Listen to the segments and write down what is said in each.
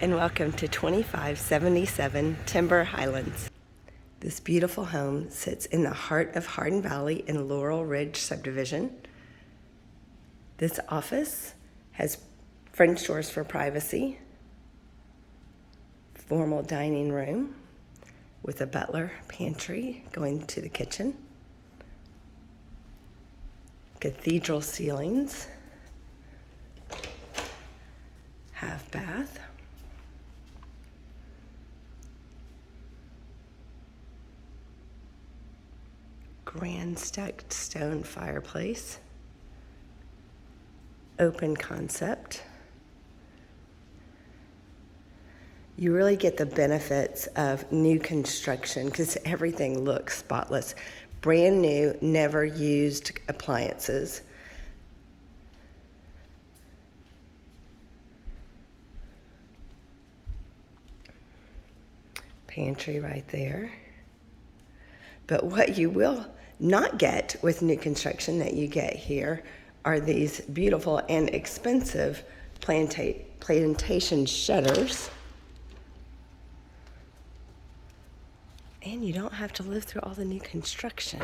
and welcome to 2577 Timber Highlands. This beautiful home sits in the heart of Hardin Valley in Laurel Ridge subdivision. This office has French doors for privacy, formal dining room with a butler pantry going to the kitchen, cathedral ceilings, half bath, grand stacked stone fireplace, open concept. You really get the benefits of new construction because everything looks spotless. Brand new, never used appliances. Pantry right there. But what you will not get with new construction that you get here are these beautiful and expensive plantation shutters. And you don't have to live through all the new construction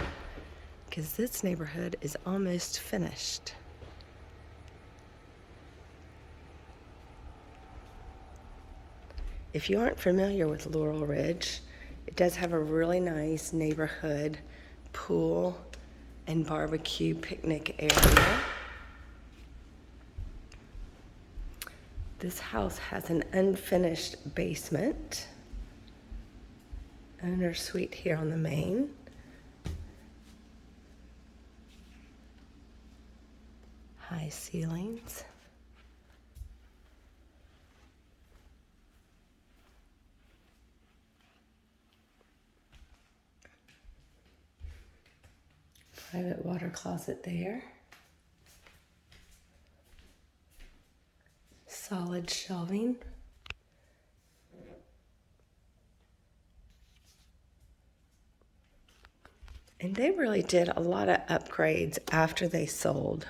because this neighborhood is almost finished. If you aren't familiar with Laurel Ridge, it does have a really nice neighborhood pool and barbecue picnic area. This house has an unfinished basement. Owner suite here on the main. High ceilings. Private water closet there. Solid shelving. And they really did a lot of upgrades after they sold.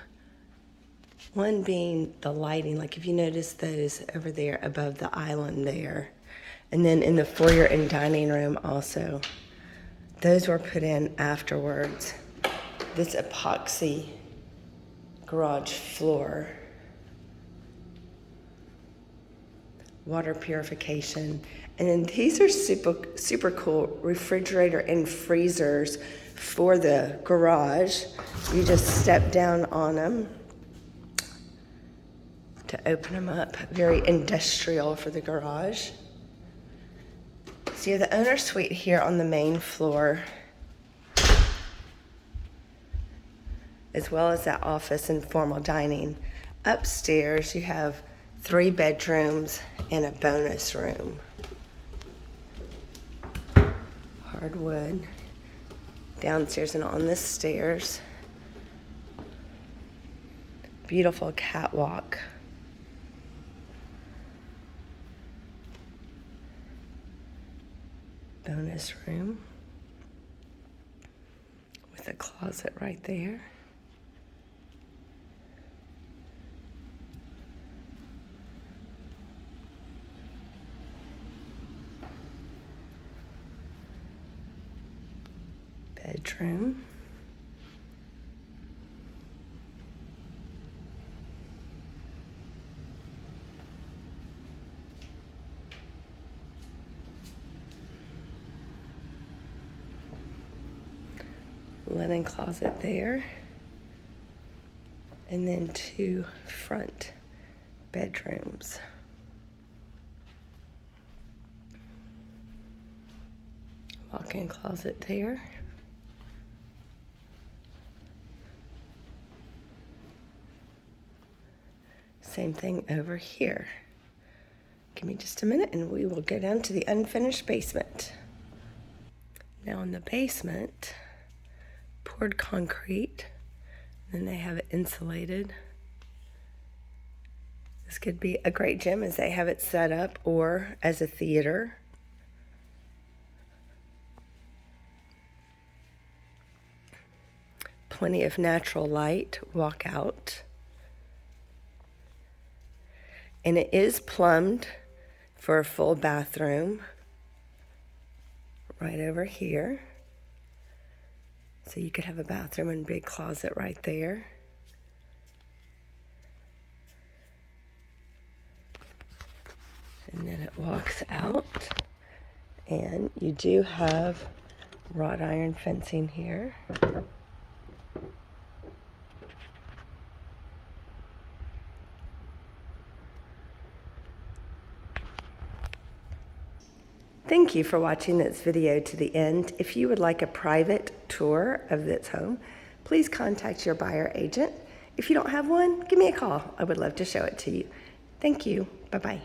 One being the lighting, like if you notice those over there above the island there. And then in the foyer and dining room also. Those were put in afterwards. This epoxy garage floor. Water purification. And then these are super cool refrigerator and freezers for the garage. You just step down on them to open them up. Very industrial for the garage. So you have the owner suite here on the main floor, as well as that office and formal dining. Upstairs, you have 3 bedrooms and a bonus room. Hardwood. Downstairs and on the stairs. Beautiful catwalk. Bonus room with a closet right there. Bedroom. Linen closet there. And then 2 front bedrooms. Walk-in closet there. Same thing over here. Give me just a minute and we will go down to the unfinished basement. Now in the basement, poured concrete, then they have it insulated. This could be a great gym as they have it set up or as a theater. Plenty of natural light, walk out. And it is plumbed for a full bathroom right over here. So you could have a bathroom and big closet right there. And then it walks out, and you do have wrought iron fencing here. Thank you for watching this video to the end. If you would like a private tour of this home, please contact your buyer agent. If you don't have one, give me a call. I would love to show it to you. Thank you. Bye-bye.